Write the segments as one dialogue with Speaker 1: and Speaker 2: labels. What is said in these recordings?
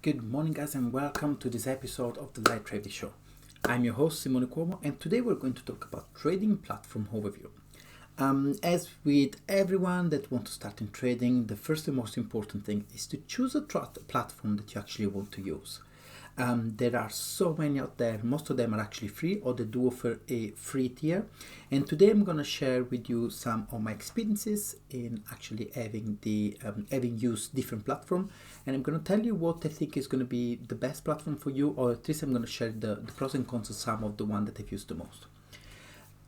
Speaker 1: Good morning, guys, and welcome to this episode of the Live Trading Show. I'm your host, Simone Cuomo, and today we're going to talk about trading platform overview. As with everyone that wants to start in trading, the first and most important thing is to choose a platform that you actually want to use. There are so many out there. Most of them are actually free, or they do offer a free tier. And today I'm going to share with you some of my experiences in actually having used different platform. And I'm going to tell you what I think is going to be the best platform for you, or at least I'm going to share the pros and cons of some of the one that I've used the most.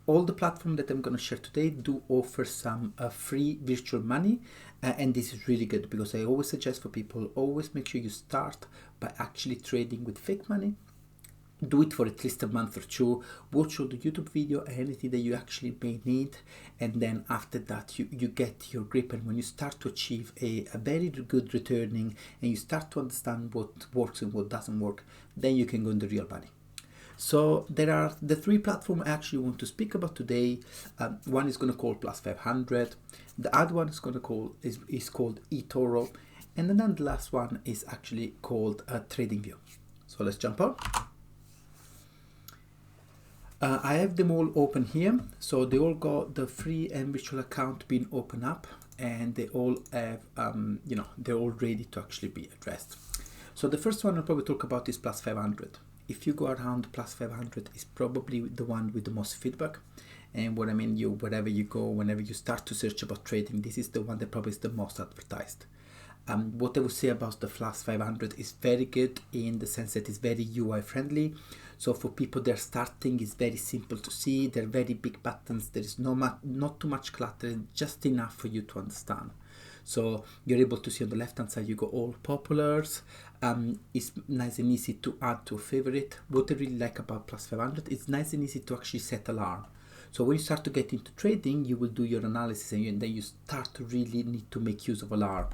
Speaker 1: All the platforms that I'm going to share today do offer some free virtual money, and this is really good because I always suggest for people, always make sure you start by actually trading with fake money. Do it for at least a month or two, watch all the YouTube video, anything that you actually may need, and then after that you get your grip, and when you start to achieve a very good returning and you start to understand what works and what doesn't work, then you can go into real money. So there are the three platforms I actually want to speak about today. One is going to call Plus500. The other one is going to call is called eToro, and then the last one is actually called TradingView. So let's jump on. I have them all open here. So they all got the free and virtual account being open up, and they all have they're all ready to actually be addressed. So the first one I'll probably talk about is Plus500. If you go around, Plus500 is probably the one with the most feedback. And what I mean, wherever you go, whenever you start to search about trading, this is the one that probably is the most advertised. What I would say about the Plus500 is very good in the sense that it's very UI friendly. So for people that are starting, it's very simple to see. They're very big buttons. There is not too much clutter, just enough for you to understand. So you're able to see on the left hand side, you got all populars. It's nice and easy to add to a favorite. What I really like about Plus500, it's nice and easy to actually set alarm. So when you start to get into trading, you will do your analysis, and then you start to really need to make use of alarm.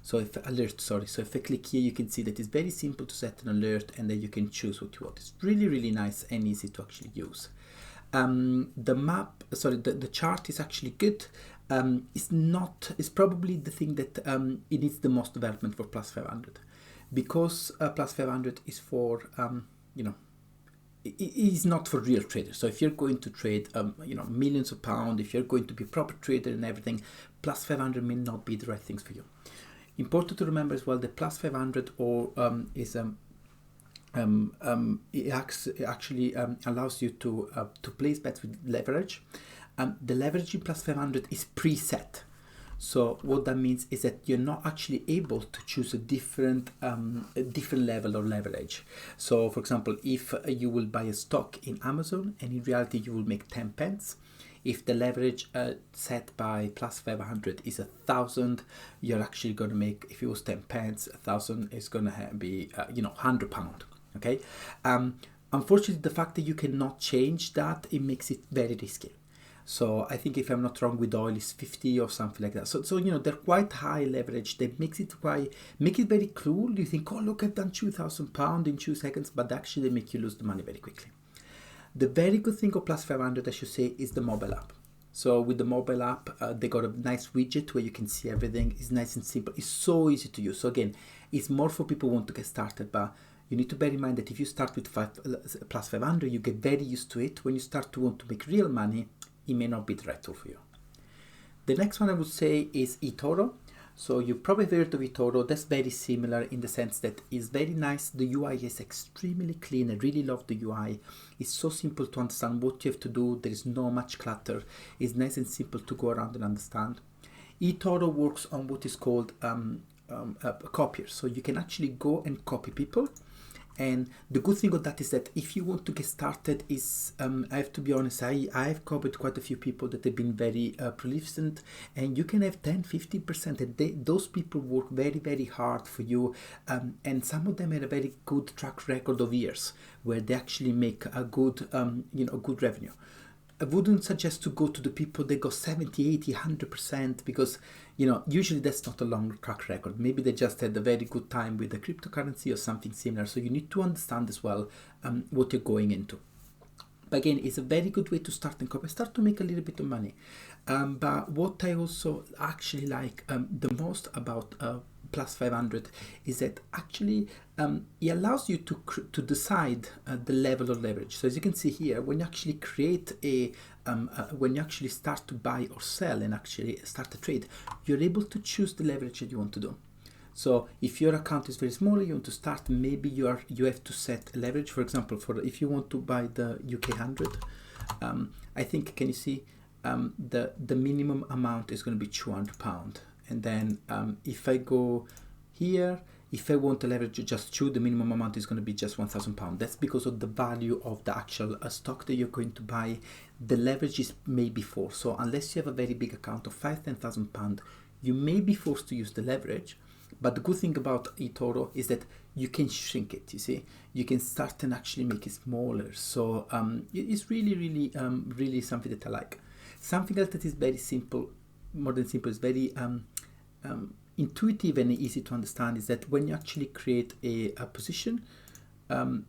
Speaker 1: So if I click here, you can see that it's very simple to set an alert, and then you can choose what you want. It's really, really nice and easy to actually use. The chart is actually good. It's probably the thing that it needs the most development for Plus500, because Plus500 is for it is not for real traders. So if you're going to trade millions of pounds, if you're going to be a proper trader and everything, Plus500 may not be the right things for you. Important to remember as well that Plus500 actually allows you to place bets with leverage. The leverage in Plus500 is preset. So what that means is that you're not actually able to choose a different level of leverage. So for example, if you will buy a stock in Amazon, and in reality you will make 10 pence, if the leverage set by Plus500 is 1,000, you're actually going to make, if it was 10 pence, 1,000 is going to be £100. Okay. Unfortunately, the fact that you cannot change that, it makes it very risky. So I think, if I'm not wrong, with oil is 50 or something like that. So they're quite high leverage. That makes it very cool. You think, oh look, I've done £2,000 in 2 seconds, but actually they make you lose the money very quickly. The very good thing of Plus500, I should say, is the mobile app. So with the mobile app, they got a nice widget where you can see everything. It's nice and simple. It's so easy to use. So again, it's more for people who want to get started, but you need to bear in mind that if you start with Plus500, you get very used to it. When you start to want to make real money, it may not be the right tool for you. The next one I would say is eToro. So you probably heard of eToro. That's very similar in the sense that it's very nice. The UI is extremely clean. I really love the UI. It's so simple to understand what you have to do. There is no much clutter. It's nice and simple to go around and understand. eToro works on what is called copiers. So you can actually go and copy people. And the good thing of that is that if you want to get started, I have to be honest, I've copied quite a few people that have been very prolific, and you can have 10-15%, and those people work very, very hard for you, and some of them had a very good track record of years where they actually make a good good revenue. I wouldn't suggest to go to the people that go 70, 80, 100%, because usually that's not a long track record. Maybe they just had a very good time with the cryptocurrency or something similar. So you need to understand as well what you're going into. But again, it's a very good way to start and copy, start to make a little bit of money. But what I also actually like the most about Plus500 is that actually it allows you to decide the level of leverage. So as you can see here, when you actually create when you actually start to buy or sell and actually start a trade, you're able to choose the leverage that you want to do. So if your account is very small, you want to start, maybe you have to set a leverage. For example, if you want to buy the UK 100, I think, can you see, the minimum amount is going to be £200. And then if I go here, if I want to leverage just two, the minimum amount is going to be just £1,000. That's because of the value of the actual stock that you're going to buy. The leverage is maybe 4. So unless you have a very big account of £10,000, you may be forced to use the leverage. But the good thing about eToro is that you can shrink it, you see. You can start and actually make it smaller. So it's really something that I like. Something else that is very simple, more than simple, is very intuitive and easy to understand, is that when you actually create a position,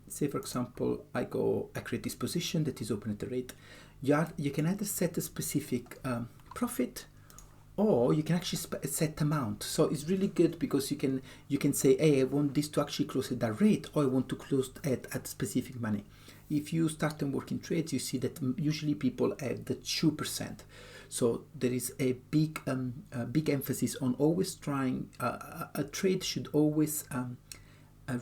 Speaker 1: say for example, I create this position that is open at the rate, you can either set a specific profit, or you can actually set amount. So it's really good because you can say, hey, I want this to actually close at that rate, or I want to close at specific money. If you start and work in trades, you see that usually people have the 2%. So there is a big emphasis on always trying, a trade should always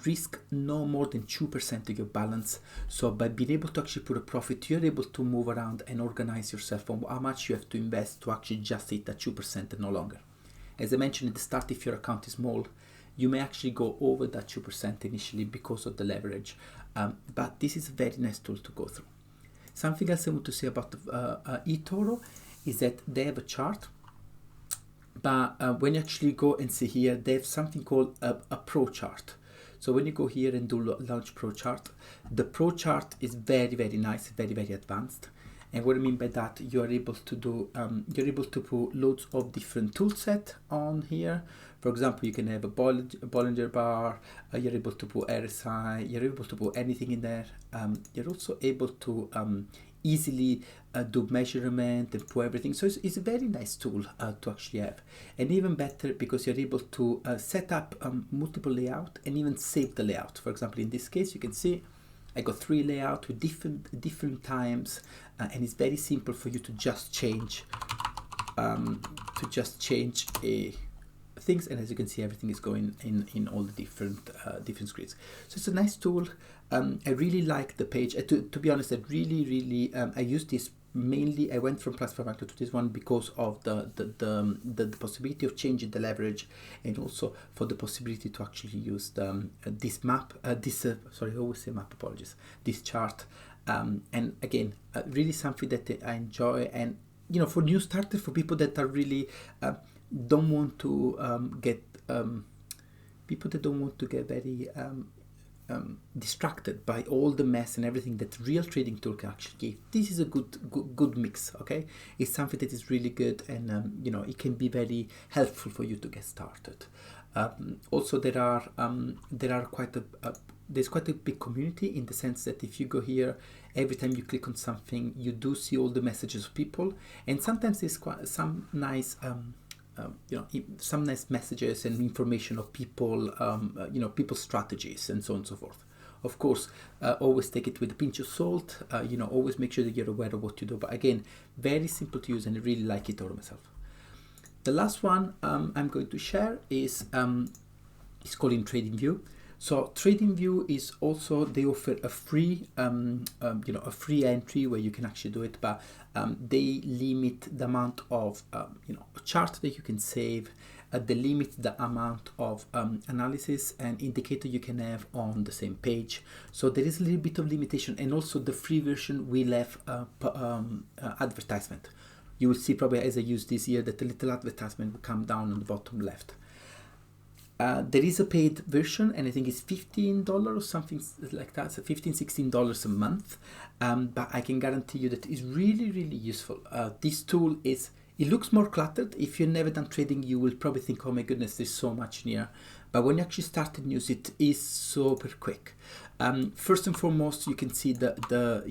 Speaker 1: risk no more than 2% of your balance. So by being able to actually put a profit, you're able to move around and organize yourself on how much you have to invest to actually just hit that 2% and no longer. As I mentioned at the start, if your account is small, you may actually go over that 2% initially because of the leverage. But this is a very nice tool to go through. Something else I want to say about eToro is that they have a chart, but when you actually go and see here, they have something called a pro chart. So when you go here and do launch pro chart, the pro chart is very nice, very advanced. And what I mean by that, you are able to do, you're able to put loads of different tool set on here. For example, you can have a Bollinger bar, you're able to put RSI, you're able to put anything in there. You're also able to easily do measurement and put everything. So it's a very nice tool to actually have. And even better because you're able to set up multiple layout and even save the layout. For example, in this case, you can see I got 3 layouts with different times, and it's very simple for you to just change things. And as you can see, everything is going in all the different screens. So it's a nice tool. I really like the page. To be honest, I really I use this mainly. I went from Plus500 to this one because of the possibility of changing the leverage, and also for the possibility to actually use this map. Sorry, I always say map. Apologies. This chart, and again, really something that I enjoy. And you know, for new starters, for people that are really don't want to get people that don't want to get very distracted by all the mess and everything that real trading tool can actually give. This is a good mix. Okay, it's something that is really good, and you know, it can be very helpful for you to get started. Also, there's quite a big community, in the sense that if you go here, every time you click on something, you do see all the messages of people, and sometimes there's quite some nice you know, some nice messages and information of people, you know, people's strategies and so on and so forth. Of course, always take it with a pinch of salt. You know, always make sure that you're aware of what you do. But again, very simple to use, and I really like it all myself. The last one I'm going to share is called TradingView. So TradingView is also, they offer a free, you know, a free entry where you can actually do it, but they limit the amount of, you know, chart that you can save. They limit the amount of analysis and indicator you can have on the same page. So there is a little bit of limitation, and also the free version will have advertisement. You will see probably as I use this here that the little advertisement will come down on the bottom left. There is a paid version, and I think it's $15 or something like that, so $15-16 a month. But I can guarantee you that it's really useful. This tool it looks more cluttered. If you've never done trading, you will probably think, oh my goodness, there's so much in here. But when you actually start and use it, is super quick. First and foremost, you can see the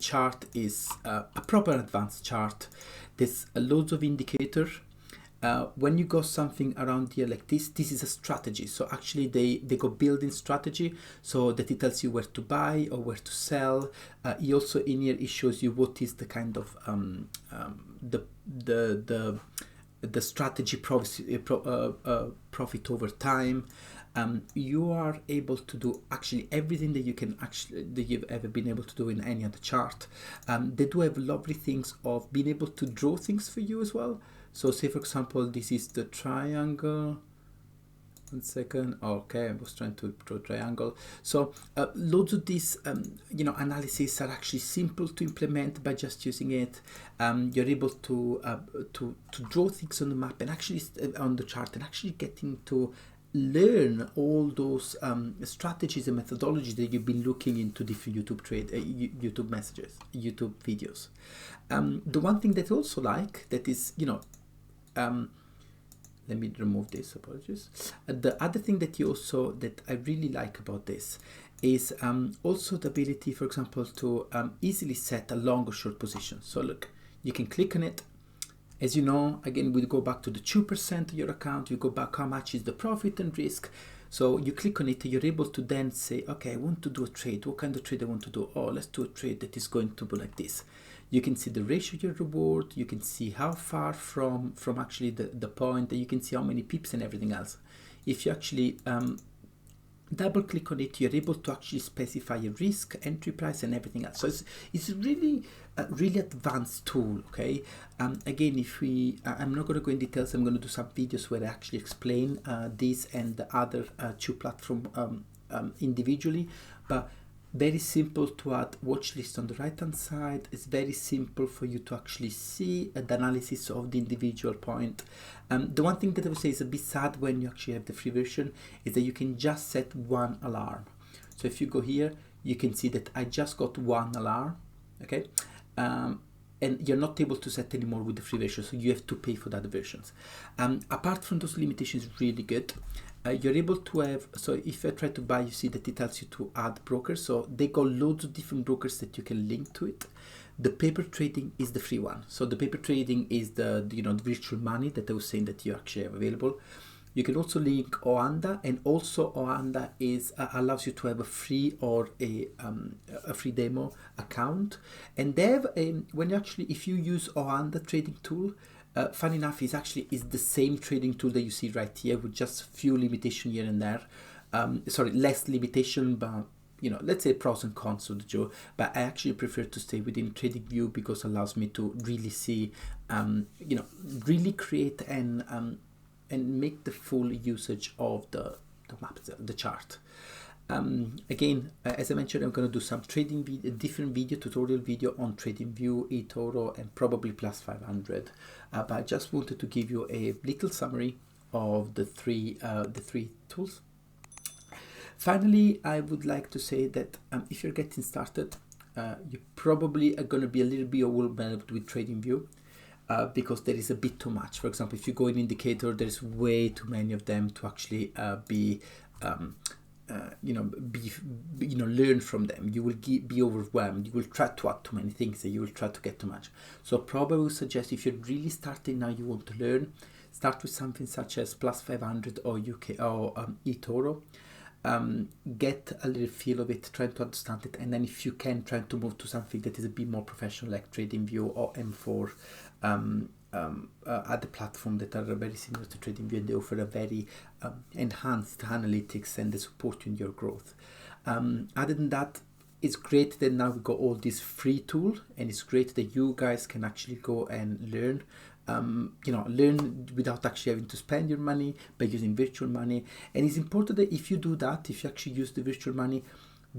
Speaker 1: chart is a proper advanced chart. There's loads of indicators. when you go something around here like this is a strategy. So actually they go building strategy so that it tells you where to buy or where to sell. He also in here it shows you what is the kind of the strategy profit over time. You are able to do actually everything that you've ever been able to do in any other chart. They do have lovely things of being able to draw things for you as well. So say for example, this is the triangle. 1 second. Okay, I was trying to draw a triangle. So loads of these analysis are actually simple to implement by just using it. You're able to draw things on the map and actually on the chart and actually getting to learn all those strategies and methodologies that you've been looking into different YouTube messages, YouTube videos. The one thing that I also like that is, let me remove this, apologies. The other thing that I really like about this is also the ability, for example, to easily set a long or short position. So look, you can click on it. As you know, again, we go back to the 2% of your account, you go back how much is the profit and risk. So you click on it, you're able to then say, okay, I want to do a trade. What kind of trade I want to do? Oh, let's do a trade that is going to be like this. You can see the ratio of your reward, you can see how far from actually the point, you can see how many pips and everything else. If you actually double click on it, you're able to actually specify your risk, entry price and everything else. So it's really a really advanced tool. Okay, again, if I'm not going to go in details, I'm going to do some videos where I actually explain this and the other two platforms individually, but very simple to add watch list on the right hand side. It's very simple for you to actually see the analysis of the individual point. The one thing that I would say is a bit sad when you actually have the free version is that you can just set one alarm. So if you go here, you can see that I just got one alarm. Okay, and you're not able to set anymore with the free version, so you have to pay for the other versions. Apart from those limitations, really good. You're able to have, so if I try to buy, you see that it tells you to add brokers. So they got loads of different brokers that you can link to it. The paper trading is the free one. So the paper trading is the the virtual money that I was saying that you actually have available. You can also link Oanda, and also Oanda is allows you to have a free or a free demo account. And they have when you actually, if you use Oanda trading tool, fun enough, is the same trading tool that you see right here with just few limitation here and there. Sorry, less limitation, but let's say pros and cons of the Joe. But I actually prefer to stay within TradingView because it allows me to really see, really create and make the full usage of the map, the chart. Again, as I mentioned, I'm going to do some trading different tutorial video on TradingView, eToro, and probably Plus500. But I just wanted to give you a little summary of the three tools. Finally, I would like to say that if you're getting started, you probably are going to be a little bit overwhelmed with TradingView. Because there is a bit too much. For example, if you go in indicator, there's way too many of them to actually learn from them. You will be overwhelmed. You will try to add too many things, and you will try to get too much. So probably would suggest, if you're really starting now, you want to learn, start with something such as Plus500 or eToro. Get a little feel of it, try to understand it, and then if you can, try to move to something that is a bit more professional like TradingView or M4, other platforms that are very similar to TradingView, and they offer a very enhanced analytics and they support you in your growth. Other than that, it's great that now we got all these free tools, and it's great that you guys can actually go and learn. Learn without actually having to spend your money by using virtual money. And it's important that if you do that, if you actually use the virtual money,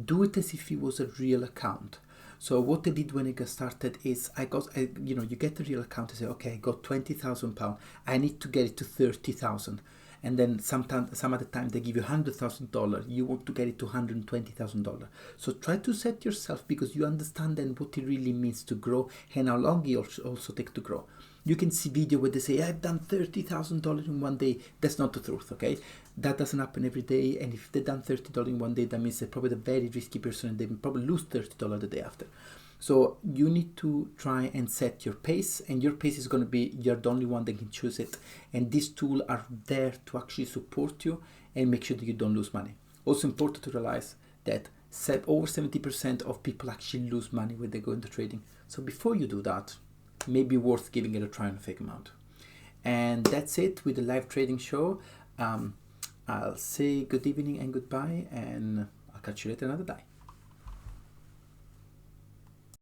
Speaker 1: do it as if it was a real account. So what I did when I got started is you get the real account and say, okay, I got £20,000. I need to get it to 30,000. And then some other time they give you $100,000. You want to get it to $120,000. So try to set yourself, because you understand then what it really means to grow and how long it also take to grow. You can see video where they say, I've done $30,000 in one day. That's not the truth, okay? That doesn't happen every day. And if they've done $30 in one day, that means they're probably a very risky person, and they will probably lose $30 the day after. So you need to try and set your pace, and your pace is going to be, you're the only one that can choose it. And these tools are there to actually support you and make sure that you don't lose money. Also important to realize that over 70% of people actually lose money when they go into trading. So before you do that, maybe worth giving it a try on a fake amount. And that's it with the live trading show. I'll say good evening and goodbye, and I'll catch you later another day.